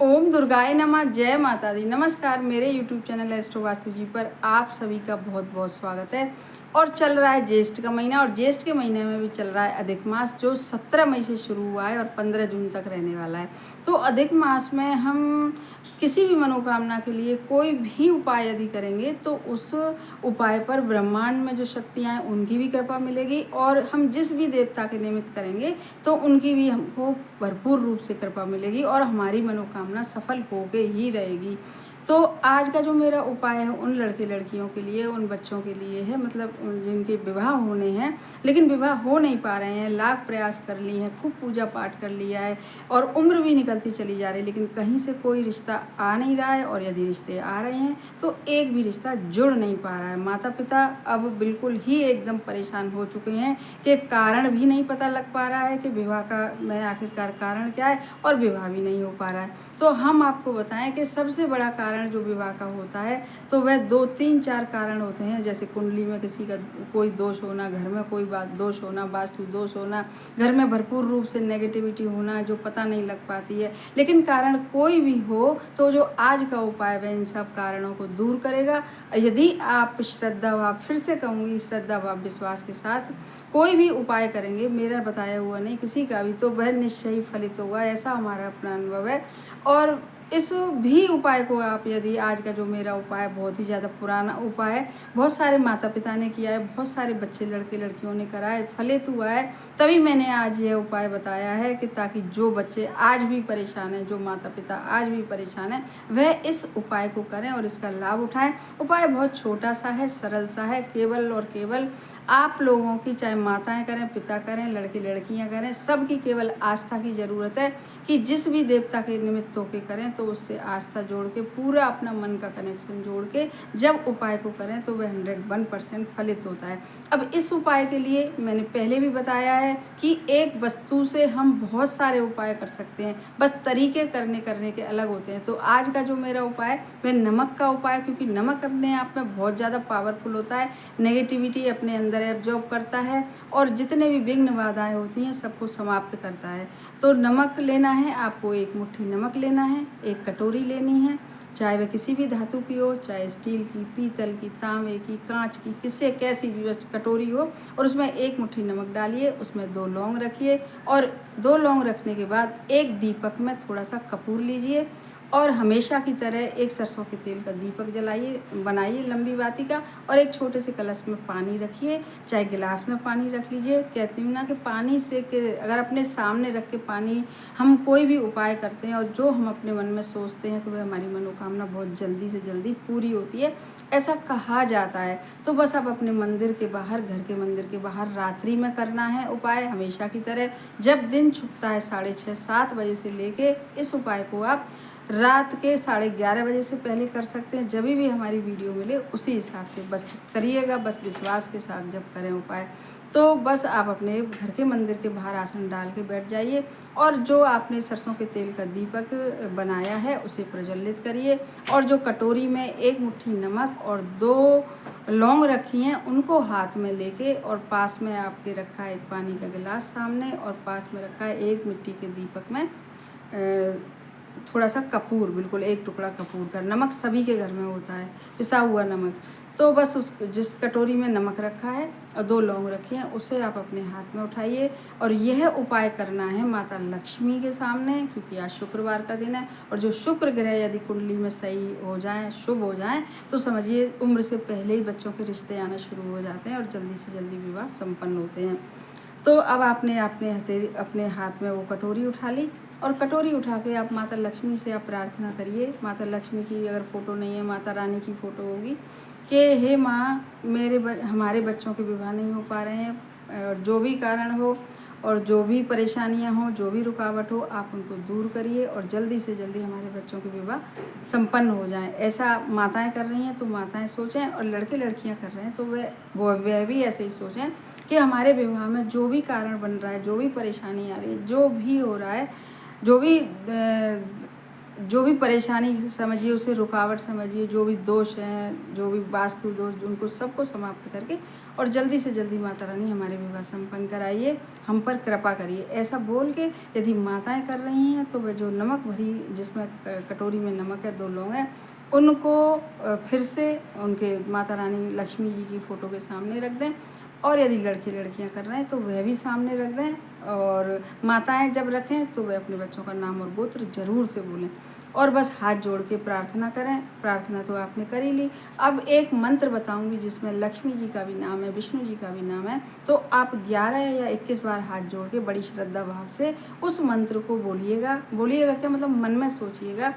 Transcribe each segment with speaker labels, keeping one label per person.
Speaker 1: ओम दुर्गाय नमः। जय माता दी। नमस्कार। मेरे YouTube चैनल एस्ट्रो वास्तु जी पर आप सभी का बहुत बहुत स्वागत है। और चल रहा है ज्येष्ठ का महीना, और ज्येष्ठ के महीने में भी चल रहा है अधिक मास, जो 17 मई से शुरू हुआ है और 15 जून तक रहने वाला है। तो अधिक मास में हम किसी भी मनोकामना के लिए कोई भी उपाय यदि करेंगे तो उस उपाय पर ब्रह्मांड में जो शक्तियाँ हैं उनकी भी कृपा मिलेगी, और हम जिस भी देवता के निमित्त करेंगे तो उनकी भी हमको भरपूर रूप से कृपा मिलेगी और हमारी मनोकामना सफल होके ही रहेगी। तो आज का जो मेरा उपाय है उन लड़के लड़कियों के लिए, उन बच्चों के लिए है, मतलब जिनके विवाह होने हैं लेकिन विवाह हो नहीं पा रहे हैं, लाख प्रयास कर लिए हैं, खूब पूजा पाठ कर लिया है और उम्र भी निकलती चली जा रही है, लेकिन कहीं से कोई रिश्ता आ नहीं रहा है, और यदि रिश्ते आ रहे हैं तो एक भी रिश्ता जुड़ नहीं पा रहा है। माता पिता अब बिल्कुल ही एकदम परेशान हो चुके हैं कि कारण भी नहीं पता लग पा रहा है कि विवाह का में आखिरकार कारण क्या है, और विवाह भी नहीं हो पा रहा है। तो हम आपको बताएं कि सबसे बड़ा कारण जो विवाह का होता है तो वह 2 3 4 कारण होते हैं। जैसे कुंडली में किसी का कोई दोष होना, घर में कोई बात दोष होना, वास्तु दोष होना, घर में भरपूर रूप से नेगेटिविटी होना जो पता नहीं लग पाती है। लेकिन कारण कोई भी हो तो जो आज का उपाय वह इन सब कारणों को दूर करेगा। यदि आप श्रद्धा भाव, फिर से कहूँगी, श्रद्धा भाव विश्वास के साथ कोई भी उपाय करेंगे, मेरा बताया हुआ नहीं किसी का भी, तो वह निश्चय ही फलित होगा, ऐसा हमारा अपना अनुभव है। और इस भी उपाय को आप यदि, आज का जो मेरा उपाय बहुत ही ज़्यादा पुराना उपाय है, बहुत सारे माता पिता ने किया है, बहुत सारे बच्चे लड़के लड़कियों ने करा है, फलित हुआ है, तभी मैंने आज यह उपाय बताया है कि ताकि जो बच्चे आज भी परेशान हैं, जो माता पिता आज भी परेशान हैं, वह इस उपाय को करें और इसका लाभ उठाएं। उपाय बहुत छोटा सा है, सरल सा है, केवल और केवल आप लोगों की, चाहे माताएं करें, पिता करें, लड़के लड़कियां करें, सबकी केवल आस्था की ज़रूरत है कि जिस भी देवता के निमित्त होकर करें तो उससे आस्था जोड़ के, पूरा अपना मन का कनेक्शन जोड़ के जब उपाय को करें तो वह 101% फलित होता है। अब इस उपाय के लिए मैंने पहले भी बताया है कि एक वस्तु से हम बहुत सारे उपाय कर सकते हैं, बस तरीके करने के अलग होते हैं। तो आज का जो मेरा उपाय वह नमक का उपाय, क्योंकि नमक अपने आप में बहुत ज़्यादा पावरफुल होता है, नेगेटिविटी अपने अंदर एब्जॉर्ब करता है और जितने भी विघ्न बाधाएं होती हैं सबको समाप्त करता है। तो नमक लेना है आपको, एक मुट्ठी नमक लेना है, एक कटोरी लेनी है, चाहे वह किसी भी धातु की हो, चाहे स्टील की, पीतल की, तांबे की, कांच की, किससे कैसी भी कटोरी हो, और उसमें एक मुट्ठी नमक डालिए, उसमें 2 लौंग रखिए, और 2 लौंग रखने के बाद एक दीपक में थोड़ा सा कपूर लीजिए, और हमेशा की तरह एक सरसों के तेल का दीपक जलाइए, बनाइए लंबी बाती का, और एक छोटे से कलश में पानी रखिए, चाहे गिलास में पानी रख लीजिए। कहती हूँ ना कि पानी से, कि अगर अपने सामने रख के पानी हम कोई भी उपाय करते हैं और जो हम अपने मन में सोचते हैं तो वह हमारी मनोकामना बहुत जल्दी से जल्दी पूरी होती है, ऐसा कहा जाता है। तो बस आप अपने मंदिर के बाहर, घर के मंदिर के बाहर रात्रि में करना है उपाय, हमेशा की तरह। जब दिन छुपता है 6:30 7 बजे से लेके, इस उपाय को आप रात के 11:30 बजे से पहले कर सकते हैं। जब भी हमारी वीडियो मिले उसी हिसाब से बस करिएगा, बस विश्वास के साथ जब करें उपाय। तो बस आप अपने घर के मंदिर के बाहर आसन डाल के बैठ जाइए, और जो आपने सरसों के तेल का दीपक बनाया है उसे प्रज्वलित करिए, और जो कटोरी में एक मुट्ठी नमक और 2 लौंग रखी हैं उनको हाथ में लेके, और पास में आपके रखा है एक पानी का गिलास सामने, और पास में रखा है एक मिट्टी के दीपक में थोड़ा सा कपूर, बिल्कुल एक टुकड़ा कपूर का। नमक सभी के घर में होता है, पिसा हुआ नमक। तो बस उस जिस कटोरी में नमक रखा है और 2 लौंग रखी हैं उसे आप अपने हाथ में उठाइए, और यह उपाय करना है माता लक्ष्मी के सामने, क्योंकि आज शुक्रवार का दिन है। और जो शुक्र ग्रह यदि कुंडली में सही हो जाएं, शुभ हो जाएं, तो समझिए उम्र से पहले ही बच्चों के रिश्ते आना शुरू हो जाते हैं और जल्दी से जल्दी विवाह संपन्न होते हैं। तो अब आपने अपने हाथ में वो कटोरी उठा ली, और कटोरी उठा के आप माता लक्ष्मी से आप प्रार्थना करिए। माता लक्ष्मी की अगर फ़ोटो नहीं है, माता रानी की फ़ोटो होगी, कि हे माँ, हमारे बच्चों के विवाह नहीं हो पा रहे हैं, और जो भी कारण हो और जो भी परेशानियां हो, जो भी रुकावट हो, आप उनको दूर करिए और जल्दी से जल्दी हमारे बच्चों के विवाह संपन्न हो जाएं। ऐसा माताएं कर रही हैं तो माताएं सोचें, और लड़के लड़कियां कर रहे हैं तो वह भी ऐसे ही सोचें कि हमारे विवाह में जो भी कारण बन रहा है, जो भी परेशानी आ रही है, जो भी हो रहा है, जो भी जो भी परेशानी समझिए, उसे रुकावट समझिए, जो भी दोष हैं, जो भी वास्तु दोष, उनको सबको समाप्त करके और जल्दी से जल्दी माता रानी हमारे विवाह संपन्न कराइए, हम पर कृपा करिए। ऐसा बोल के यदि माताएं कर रही हैं तो वह जो नमक भरी, जिसमें कटोरी में नमक है, 2 लौंग है, उनको फिर से उनके माता रानी लक्ष्मी जी की फ़ोटो के सामने रख दें। और यदि लड़के लड़कियां कर रहे हैं तो वह भी सामने रख दें। और माताएं जब रखें तो वह अपने बच्चों का नाम और गोत्र ज़रूर से बोलें और बस हाथ जोड़ के प्रार्थना करें। प्रार्थना तो आपने कर ही ली। अब एक मंत्र बताऊंगी जिसमें लक्ष्मी जी का भी नाम है, विष्णु जी का भी नाम है। तो आप 11 या 21 बार हाथ जोड़ के बड़ी श्रद्धा भाव से उस मंत्र को बोलिएगा। बोलिएगा क्या मतलब, मन में सोचिएगा।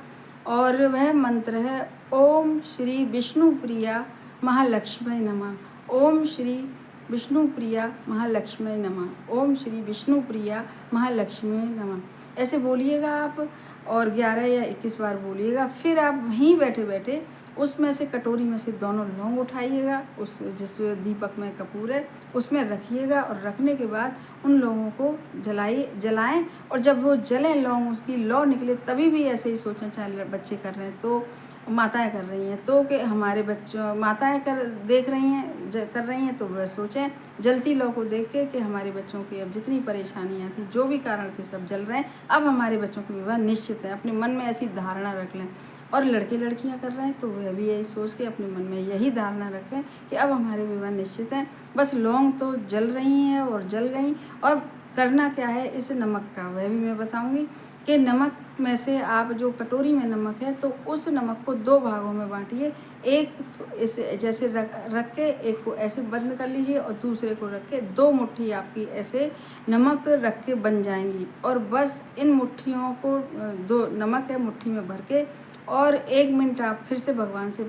Speaker 1: और वह मंत्र है ओम श्री विष्णु प्रिया महालक्ष्मी नमः। ओम श्री विष्णु प्रिया महालक्ष्मी नमः। ओम श्री विष्णु प्रिया महालक्ष्मी नमः। ऐसे बोलिएगा आप और 11 या 21 बार बोलिएगा। फिर आप वहीं बैठे बैठे उसमें से, कटोरी में से दोनों लौंग उठाइएगा, उस जिस दीपक में कपूर है उसमें रखिएगा। और रखने के बाद उन लौंगों को जलाएं। और जब वो जलें, लौंग उसकी लौ निकले, तभी भी ऐसे ही सोचें, चाहे बच्चे कर रहे हैं तो, माताएं कर रही हैं तो, कि हमारे बच्चों, माताएं देख रही हैं, कर रही हैं तो वह सोचें जलती लौ को देख के कि हमारे बच्चों की अब जितनी परेशानियां थी, जो भी कारण थे, सब जल रहे हैं, अब हमारे बच्चों के विवाह निश्चित है। अपने मन में ऐसी धारणा रख लें। और लड़के लड़कियां कर रहे हैं तो वह भी यही सोच के अपने मन में यही धारणा रखें कि अब हमारे विवाह निश्चित हैं। बस लौंग तो जल रही हैं और जल गई। और करना क्या है इस नमक का, वह भी मैं बताऊंगी कि नमक में से आप जो कटोरी में नमक है तो उस नमक को 2 भागों में बांटिए। एक तो इसे जैसे रख के एक को ऐसे बंद कर लीजिए और दूसरे को रख के 2 मुट्ठी आपकी ऐसे नमक रख के बन जाएंगी। और बस इन मुट्ठियों को, 2 नमक है मुट्ठी में भर के, और 1 मिनट आप फिर से भगवान से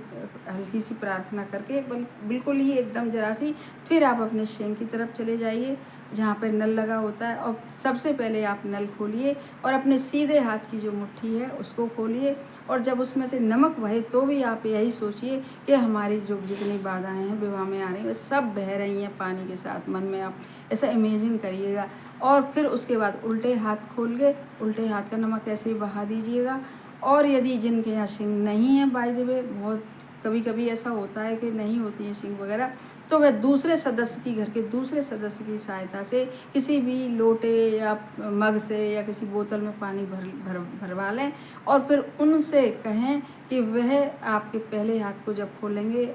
Speaker 1: हल्की सी प्रार्थना करके, बिल्कुल ही एकदम जरा सी, फिर आप अपने शेंग की तरफ चले जाइए जहाँ पे नल लगा होता है। और सबसे पहले आप नल खोलिए और अपने सीधे हाथ की जो मुट्ठी है उसको खोलिए। और जब उसमें से नमक बहे तो भी आप यही सोचिए कि हमारी जो जितनी बाधाएं हैं विवाह में आ रही हैं, वे सब बह रही हैं पानी के साथ। मन में आप ऐसा इमेजिन करिएगा। और फिर उसके बाद उल्टे हाथ खोल के उल्टे हाथ का नमक ऐसे ही बहा दीजिएगा। और यदि जिनके यहाँ शिंग नहीं है, बाय द वे बहुत कभी कभी ऐसा होता है कि नहीं होती है शिंग वगैरह, तो वह दूसरे सदस्य की, घर के दूसरे सदस्य की सहायता से किसी भी लोटे या मग से या किसी बोतल में पानी भरवा लें। और फिर उनसे कहें कि वह आपके पहले हाथ को जब खोलेंगे,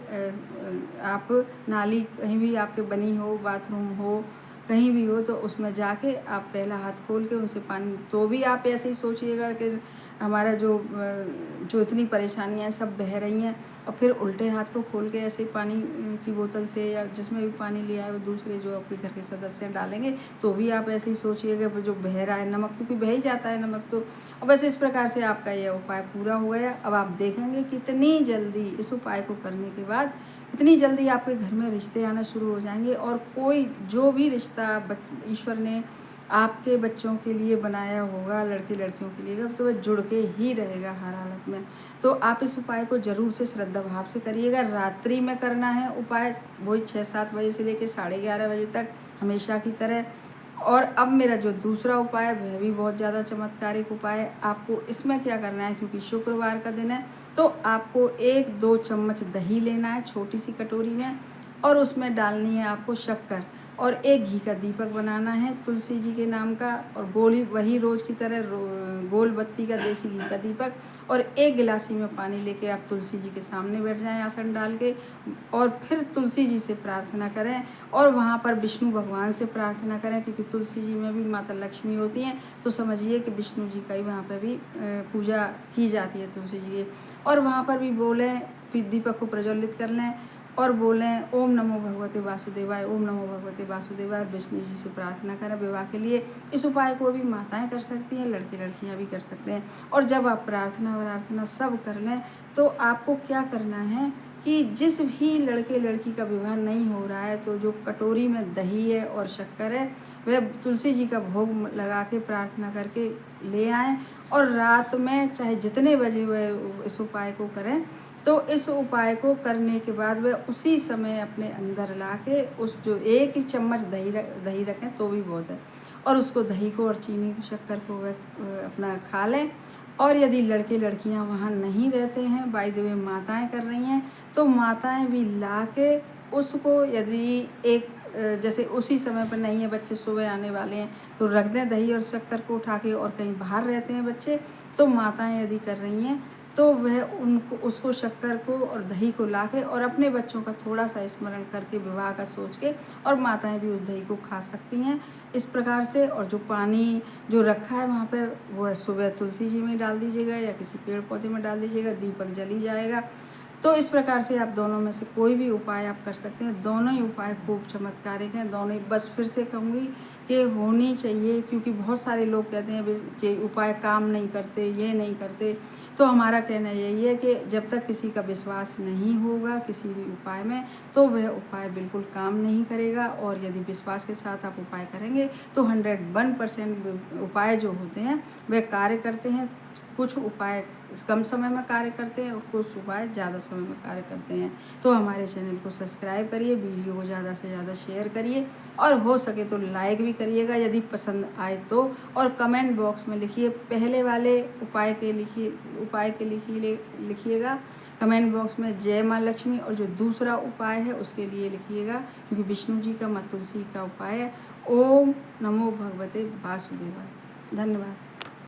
Speaker 1: आप नाली कहीं भी आपके बनी हो, बाथरूम हो, कहीं भी हो, तो उसमें जाके आप पहला हाथ खोल के उनसे पानी, तो भी आप ऐसे ही सोचिएगा कि हमारा जो इतनी परेशानियाँ हैं सब बह रही हैं। और फिर उल्टे हाथ को खोल के ऐसे पानी की बोतल से या जिसमें भी पानी लिया है वो दूसरे जो आपके घर के सदस्य डालेंगे, तो भी आप ऐसे ही सोचिएगा जो बह रहा है नमक, क्योंकि बह ही जाता है नमक तो। और बस इस प्रकार से आपका यह उपाय पूरा हो गया। अब आप देखेंगे कि इतनी जल्दी इस उपाय को करने के बाद इतनी जल्दी आपके घर में रिश्ते आना शुरू हो जाएंगे। और कोई जो भी रिश्ता ईश्वर ने आपके बच्चों के लिए बनाया होगा, लड़के लड़कियों के लिए, तो वह जुड़ के ही रहेगा हर हालत में। तो आप इस उपाय को ज़रूर से श्रद्धा भाव से करिएगा। रात्रि में करना है उपाय, वही 6-7 बजे से लेकर 11:30 बजे तक, हमेशा की तरह। और अब मेरा जो दूसरा उपाय है वह भी बहुत ज़्यादा चमत्कारिक उपाय है। आपको इसमें क्या करना है, क्योंकि शुक्रवार का दिन है, तो आपको 1-2 चम्मच दही लेना है छोटी सी कटोरी में, और उसमें डालनी है आपको शक्कर, और 1 घी का दीपक बनाना है तुलसी जी के नाम का, और गोली वही रोज़ की तरह गोल बत्ती का देसी घी का दीपक, और 1 गिलासी में पानी लेके आप तुलसी जी के सामने बैठ जाएं आसन डाल के। और फिर तुलसी जी से प्रार्थना करें और वहाँ पर विष्णु भगवान से प्रार्थना करें, क्योंकि तुलसी जी में भी माता लक्ष्मी होती हैं, तो समझिए कि विष्णु जी का ही वहाँ पर भी पूजा की जाती है तुलसी जी की। और वहाँ पर भी बोलें, दीपक को प्रज्वलित कर लें और बोलें ओम नमो भगवते वासुदेवाय, ओम नमो भगवते वासुदेवाय। विष्णु जी से प्रार्थना करें विवाह के लिए। इस उपाय को भी माताएं कर सकती हैं, लड़के लड़कियां भी कर सकते हैं। और जब आप प्रार्थना सब कर लें तो आपको क्या करना है कि जिस भी लड़के लड़की का विवाह नहीं हो रहा है, तो जो कटोरी में दही है और शक्कर है, वह तुलसी जी का भोग लगा के प्रार्थना करके ले आएँ। और रात में चाहे जितने बजे वह इस उपाय को करें, तो इस उपाय को करने के बाद वह उसी समय अपने अंदर ला के उस जो 1 ही चम्मच दही रखें तो भी बहुत है, और उसको दही को और चीनी की शक्कर को वह अपना खा लें। और यदि लड़के लड़कियां वहाँ नहीं रहते हैं, बाय द वे माताएँ कर रही हैं, तो माताएँ भी ला के उसको यदि एक जैसे उसी समय पर नहीं है, बच्चे सुबह आने वाले हैं तो रख दें दही और शक्कर को उठा के, और कहीं बाहर रहते हैं बच्चे तो माताएँ यदि कर रही हैं तो वह उनको उसको शक्कर को और दही को लाके और अपने बच्चों का थोड़ा सा स्मरण करके विवाह का सोच के, और माताएं भी उस दही को खा सकती हैं इस प्रकार से। और जो पानी जो रखा है वहाँ पे वो सुबह तुलसी जी में डाल दीजिएगा या किसी पेड़ पौधे में डाल दीजिएगा, दीपक जल ही जाएगा। तो इस प्रकार से आप दोनों में से कोई भी उपाय आप कर सकते हैं। दोनों ही उपाय खूब चमत्कारिक हैं, दोनों ही। बस फिर से कहूँगी कि होनी चाहिए, क्योंकि बहुत सारे लोग कहते हैं कि उपाय काम नहीं करते, ये नहीं करते। तो हमारा कहना यही है कि जब तक किसी का विश्वास नहीं होगा किसी भी उपाय में तो वह उपाय बिल्कुल काम नहीं करेगा। और यदि विश्वास के साथ आप उपाय करेंगे तो 101% उपाय जो होते हैं वह कार्य करते हैं। कुछ उपाय कम समय में कार्य करते हैं और कुछ उपाय ज़्यादा समय में कार्य करते हैं। तो हमारे चैनल को सब्सक्राइब करिए, वीडियो को ज़्यादा से ज़्यादा शेयर करिए, और हो सके तो लाइक भी करिएगा यदि पसंद आए तो। और कमेंट बॉक्स में लिखिए, पहले वाले उपाय के लिखिएगा कमेंट बॉक्स में जय माँ लक्ष्मी, और जो दूसरा उपाय है उसके लिए लिखिएगा, क्योंकि विष्णु जी का माँ तुलसी का उपाय है, ओम नमो भगवते वासुदेवाय। धन्यवाद।